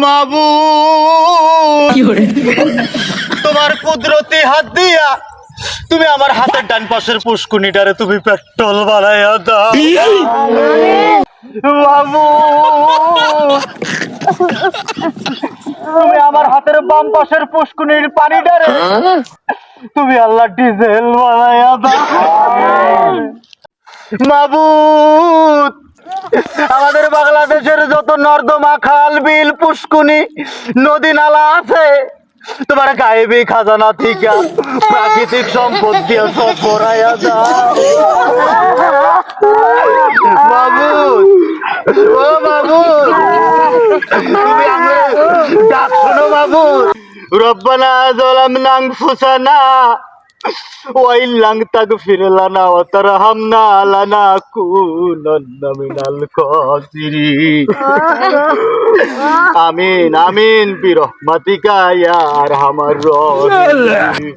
মাবুদ তোমার কুদরতি হাত দিয়া তুমি আমার হাতের ডান পাশের পুষ্কুনিটারে তুমি পেট্রোল বানাইয়া দাও মাবুদ তুমি আমার হাতের বাম পাশের পুষ্কুনির পানিটারে তুমি আল্লাহ ডিজেল বানাইয়া দাও মাবুদ আমাদের বাংলাদেশের যত নর্দমা খাল বিল পুষ্কুনি নদী নালা আছে তোমার গায়েবী খাজানা থেকে প্রাকৃতিক সম্পদ দিয়ে সব ভরাইয়া দাও মাবুদ ও মাবুদ তুমি আমার ডাক শোনো মাবুদ রব্বানা যালামনা আনফুসানা ওয়াইন লাং তাগফির লানা ওয়া তারহামনা লানাকুনান্না মিনাল খাসিরিন আমিন আমিন বিরহমাতিকা ইয়া আরহামার রাহিমিন